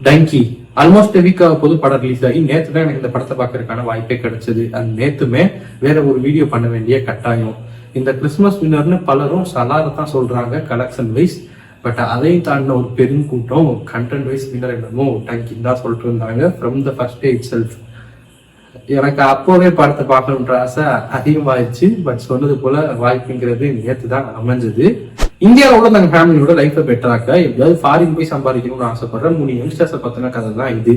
Dangi almost week பொது படம் release ஆகி நேற்று தான் எனக்கு இந்த படத்தை பார்க்கறதுக்கான வாய்ப்பே கிடைச்சது. அண்ட் நேத்துமே வேற ஒரு வீடியோ பண்ண வேண்டிய கட்டாயம். இந்த கிறிஸ்துமஸ் வின்னர்னு பலரும் சலாரத்தான் சொல்றாங்க கலெக்ஷன் வைஸ். பட் அதையும் தாண்டின ஒரு பெருங்கூட்டம் கண்டென்ட் வைஸ் வின்னர் என்னமோ டங்கின்னு தான் சொல்லிட்டு இருந்தாங்க from the first day it self. எனக்கு அப்போவே படத்தை பார்க்கணுன்ற ஆசை அதிகமாயிடுச்சு. பட் சொன்னது போல வாய்ப்புங்கிறது நேற்று தான் அமைஞ்சது. இந்தியாவோட நாங்கள் ஃபேமிலியோட லைஃப்பை பெட்டராக்க எப்படியாவது ஃபாரின் போய் சம்பாதிக்கணும்னு ஆசைப்படுற 3 யங்ஸ்டர்ஸை பத்தின கதை தான் இது.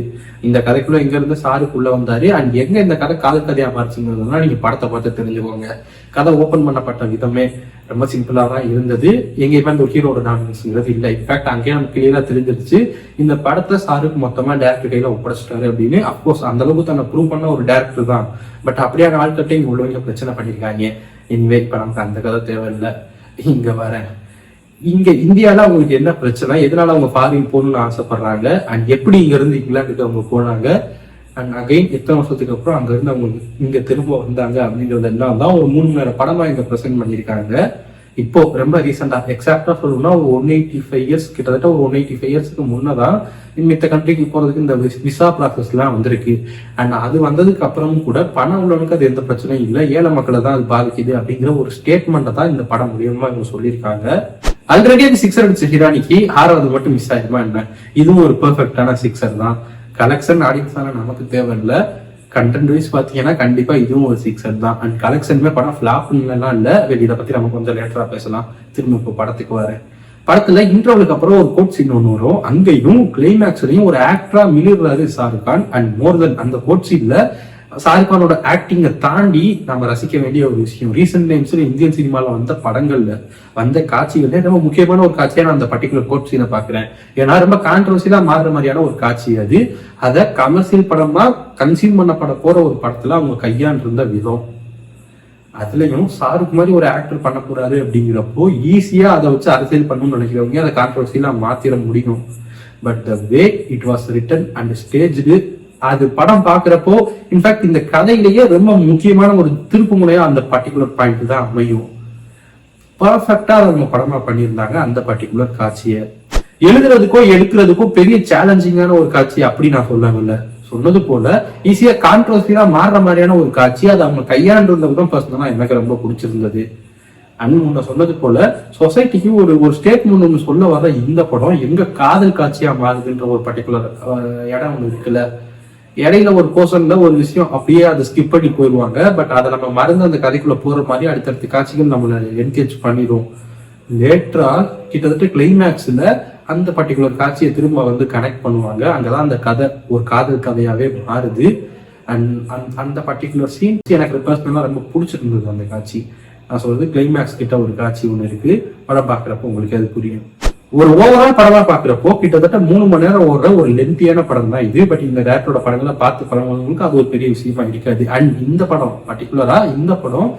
இந்த கதைக்குள்ள எங்க இருந்து சாருக்குள்ள வந்தாரு அண்ட் எங்க இந்த கதை காதல் கதையா மாறிச்சுங்கிறதுலாம் நீங்க படத்தை பார்த்து தெரிஞ்சுக்கோங்க. கதை ஓபன் பண்ணப்பட்ட விதமே ரொம்ப சிம்பிளா தான் இருந்தது. எங்கேயுமே அந்த ஒரு ஹீரோட டாமினன்ஸ்ங்கிறது இல்லை. இன்ஃபேக்ட் அங்கேயே நமக்கு கிளியரா தெரிஞ்சிருச்சு இந்த படத்தை சாருக்கு மொத்தமா டேரக்டர் கையில ஒப்படைச்சிட்டாரு அப்படின்னு. அப்கோர்ஸ் அந்த அளவுக்கு தன்னை ப்ரூவ் பண்ண ஒரு டேரக்டர் தான். பட் அப்படியான ஆள்கிட்ட இங்க உள்ளவங்க பிரச்சனை பண்ணிருக்காங்க. இனிமே இப்ப நமக்கு அந்த கதை தேவையில்லை. இங்க வரேன். இங்க இந்தியால அவங்களுக்கு என்ன பிரச்சனை, எதனால அவங்க ஃபாரின் போகணும்னு ஆசைப்படுறாங்க அண்ட் எப்படி இங்க இருந்து இங்கிலாந்துக்கு அவங்க போனாங்க அண்ட் அகைன் எத்தனை வருஷத்துக்கு அப்புறம் அங்க இருந்து அவங்க இங்க திரும்ப வந்தாங்க அப்படின்றது எல்லாம் தான் ஒரு 3 மணி நேரம் படமா இங்க ப்ரெசென்ட் பண்ணியிருக்காங்க. இப்போ ரொம்ப ரீசெண்டா எக்ஸாக்டா சொல்லணும்னா ஒரு 185 இயர்ஸ் கிட்டத்தட்ட ஒரு 185 இயர்ஸ்க்கு முன்னதான் மித்த கண்ட்ரிக்கு போறதுக்கு இந்த விசா ப்ராசஸ் எல்லாம் வந்திருக்கு. அண்ட் அது வந்ததுக்கு அப்புறமும் கூட பணம் உள்ளவனுக்கு அது எந்த பிரச்சனையும் இல்லை, ஏழை மக்களை தான் அது பாதிக்குது அப்படிங்கிற ஒரு ஸ்டேட்மெண்ட்டை தான் இந்த படம் மூலியமா இவங்க சொல்லியிருக்காங்க. ஆல்ரெடி அது 6 அடிச்ச ஹிரானிக்கு 6வது மட்டும் மிஸ் ஆயிருமா என்ன? இதுவும் ஒரு பெர்ஃபெக்டான 6 தான். கலெக்ஷன் ஆடியன்ஸான நமக்கு தேவையில்லை. கண்டென்ட் வைஸ் பாத்தீங்கன்னா கண்டிப்பா இதுவும் ஒரு 6 தான். அண்ட் கலெக்ஷனுமே படம் ஃபிளாப்லாம் இல்ல. இதை பத்தி நம்ம கொஞ்சம் லேட்டரா பேசலாம். திரும்ப இப்போ படத்துக்கு வரேன். படத்துல இன்டர்வலுக்கு அப்புறம் ஒரு கோட் சீன் ஒன்று வரும். அங்கேயும் கிளைமேக்ஸ்லயும் ஒரு ஆக்டரா மிளிர்றாரு ஷாருக் கான். அண்ட் மோர் தென் அந்த கோட் சீன்ல ஷாருக் கானோட ஆக்டிங்கை தாண்டி நம்ம ரசிக்க வேண்டிய ஒரு விஷயம், ரீசெண்ட் டைம்ஸ்ல இந்தியன் சினிமால வந்த படங்கள்ல வந்த காட்சிகள்ல ரொம்ப முக்கியமான ஒரு காட்சியா நான் அந்த பர்டிகுலர் கோட் சீனை பாக்குறேன். ஏன்னா ரொம்ப கான்ட்ரவர்சியலா மாறுற மாதிரியான ஒரு காட்சி அது. அதை கமர்ஷியல் படமா கன்சியூம் பண்ணப்பட போற ஒரு படத்துல அவங்க கையாண்டிருந்த விதம், அதுலயும் ஷாருக் மாதிரி ஒரு ஆக்டர் பண்ண போறாரு அப்படிங்கிறப்போ ஈஸியா அதை வச்சு அரசியல் பண்ணணும்னு நினைக்கிறவங்க அதை கான்ட்ரவர்சியலா மாத்திர முடியும். But the way it was written and staged, அது படம் பாக்குறப்போ இன்ஃபேக்ட் இந்த கதையிலேயே ரொம்ப முக்கியமான ஒரு திருப்பு முனையா அந்த பர்டிகுலர் பாயிண்ட் தான் அமையும். பர்ஃபெக்டா அவங்க படமா பண்ணியிருந்தாங்க அந்த பர்டிகுலர் காட்சியை. எழுதுறதுக்கோ எடுக்கிறதுக்கோ பெரிய சேலஞ்சிங்கான ஒரு காட்சி அப்படி நான் சொல்லவில்லை. சொன்னது போல ஈஸியா கான்ட்ரவர்சியா மாறுற மாதிரியான ஒரு காட்சி, அது அவங்க கையாண்டுள்ளதுதான் பர்சனலா எனக்கு ரொம்ப பிடிச்சிருந்தது. முன்ன சொன்னது போல சொசைட்டிக்கு ஒரு ஸ்டேட்மெண்ட் ஒன்று சொல்ல வர இந்த படம் எங்க காதல் காட்சியா மாறுதுன்ற ஒரு பர்டிகுலர் இடம் ஒன்று இருக்குல்ல. இடையில ஒரு போர்ஷன்ல ஒரு விஷயம் அப்படியே அதை ஸ்கிப் பண்ணி போயிடுவாங்க. பட் அதை நம்ம மறந்து அந்த கதைக்குள்ள போற மாதிரி அடுத்தடுத்த காட்சிகள் நம்மள என்கேஜ் பண்ணிடும். லேட்டரா கிட்டத்தட்ட கிளைமேக்ஸ்ல அந்த பர்டிகுலர் காட்சியை திரும்ப வந்து கனெக்ட் பண்ணுவாங்க. அங்கதான் அந்த கதை ஒரு காதல் கதையாவே மாறுது. அண்ட் அந்த பர்டிகுலர் சீன் எனக்கு பர்சனலா ரொம்ப பிடிச்சிருந்தது. அந்த காட்சி நான் சொல்றது கிளைமேக்ஸ் கிட்ட ஒரு காட்சி ஒண்ணு இருக்கு. படம் பாக்குறப்போ உங்களுக்கு அது புரியும். ஒரு ஓவரால் படமா பாக்குறப்போ கிட்டத்தட்ட 3 மணி நேரம் ஓடுற ஒரு லென்த்தியான படம் தான் இது. பட் இந்த டேரக்டரோட படங்களை பார்த்து படங்களுக்கு அது ஒரு பெரிய விஷயமா இருக்காது. அண்ட் இந்த படம் பர்டிகுலரா இந்த படம்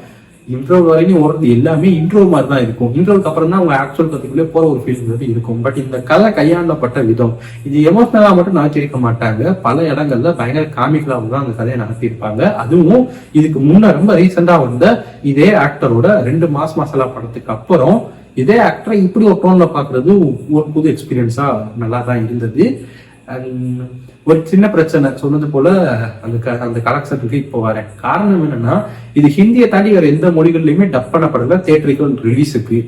இன்ட்ரோல் வரைக்கும் ஓடுறது எல்லாமே இன்ட்ரோ மாதிரி தான் இருக்கும். இன்ட்ரோலுக்கு அப்புறம் தான் அவங்க ஆக்சுவல் கதைக்குள்ளே போற ஒரு ஃபீல் இருக்கும். பட் இந்த கதை கையாண்டப்பட்ட விதம் இது எமோஷனலா மட்டும் நடத்திருக்க மாட்டாங்க. பல இடங்கள்ல பயங்கர காமிக்கலாவும் தான் அந்த கதையை நடத்தியிருப்பாங்க. அதுவும் இதுக்கு முன்ன ரொம்ப ரீசெண்டா வந்த இதே ஆக்டரோட 2 மாஸ் மசாலா படத்துக்கு அப்புறம் இதே ஆக்டரை இப்படி ஒரு டோன்ல பாக்குறது ஒரு புது எக்ஸ்பீரியன்ஸா நல்லா தான் இருந்தது. ஒரு சின்ன பிரச்சனை சொன்னது போல அந்த கலெக்ஷனுக்கு இப்போ வரேன். காரணம் என்னன்னா இது ஹிந்தியை தாண்டி வேற எந்த மொழிகள்லயுமே டப் பண்ணப்படல தியேட்டருக்கு ரிலீஸுக்கு.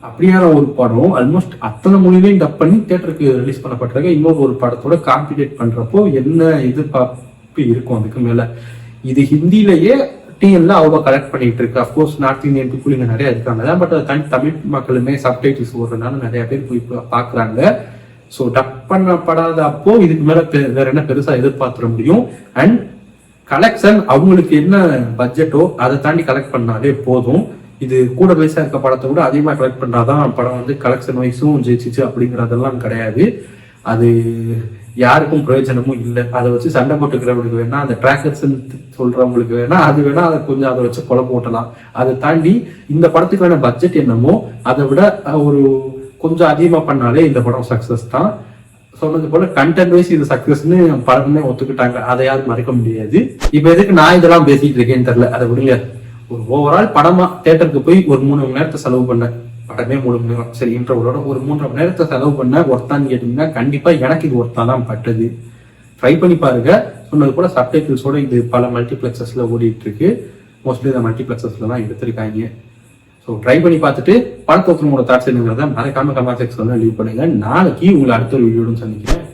அப்படியான ஒரு படம் ஆல்மோஸ்ட் அத்தனை மொழிகளையும் டப் பண்ணி தியேட்டருக்கு ரிலீஸ் பண்ணப்பட்டிருக்க இன்னொரு ஒரு படத்தோட காம்படிட் பண்றப்போ என்ன எதிர்பார்ப்பு இருக்கும் அதுக்கு மேல. இது ஹிந்திலேயே டிஎன்ல அவ்வளோ கலெக்ட் பண்ணிட்டு இருக்கு. அப்கோர்ஸ் நார்த் இந்தியன் பீப்புள் இங்க நிறைய இருக்காங்க. பட் தமிழ் மக்களுமே சப்டைட்டில்ஸ் ஓடுறதுனால நிறைய பேர் போய் பாக்குறாங்க. ஸோ டப் பண்ணப்படாத அப்போ இதுக்கு மேல வேற என்ன பெருசா எதிர்பார்த்துட முடியும். அண்ட் கலெக்ஷன் அவங்களுக்கு என்ன பட்ஜெட்டோ அதை தாண்டி கலெக்ட் பண்ணாலே போதும். இது கூட வயசா இருக்க படத்தை விட அதிகமா கலெக்ட் பண்ணாதான் படம் வந்து கலெக்ஷன் வைஸும் ஜெயிச்சிச்சு அப்படிங்கறதெல்லாம் கிடையாது. அது யாருக்கும் பிரயோஜனமும் இல்லை. அதை வச்சு சண்டை போட்டுக்கிறவங்களுக்கு வேணா அந்த ட்ராக்கர்ஸ் சொல்றவங்களுக்கு வேணா அது வேணா அதை கொஞ்சம் அதை வச்சு கொலை போட்டலாம். அதை தாண்டி இந்த படத்துக்கு வேணா பட்ஜெட் என்னமோ அதை விட ஒரு கொஞ்சம் அதிகமா பண்ணாலே இந்த படம் சக்சஸ் தான். சொன்னது போல கண்டென்ட் வைஸ் இது சக்சஸ்ன்னு படமே ஒத்துக்கிட்டாங்க. அதை யாரும் மறைக்க முடியாது. இப்ப எதுக்கு நான் இதெல்லாம் பேசிட்டு இருக்கேன்னு தெரியல, அதை விடுங்க. ஒரு ஓவரால் படமா தியேட்டருக்கு போய் ஒரு 3 மணி நேரத்தை செலவு பண்ணேன். படமே முடியும். சரி, இன்டர்வலோட ஒரு 3.5 மணி நேரத்தை செலவு பண்ண ஒர்த்தான்னு கேட்டீங்கன்னா கண்டிப்பா எனக்கு இது ஒர்த்தா தான் பட்டது. ட்ரை பண்ணி பாருங்க. சொன்னது போல சப்டைட்டில்ஸோட இது பல மல்டிபிளெக்சஸ்ல ஓடிட்டு இருக்கு. மோஸ்ட்லி இந்த மல்டிபிளெக்சஸ்ல தான் எடுத்திருக்காங்க. ஸோ ட்ரை பண்ணி பார்த்துட்டு படத்தை உங்களோட தாட்ஸ் என்னங்கிறத மறக்காம கமெண்ட் செக்ஷன்ல லீவ் பண்ணுங்க. நாளைக்கு உங்களை அடுத்த ஒரு வீடியோன்னு சந்திக்கிறேன்.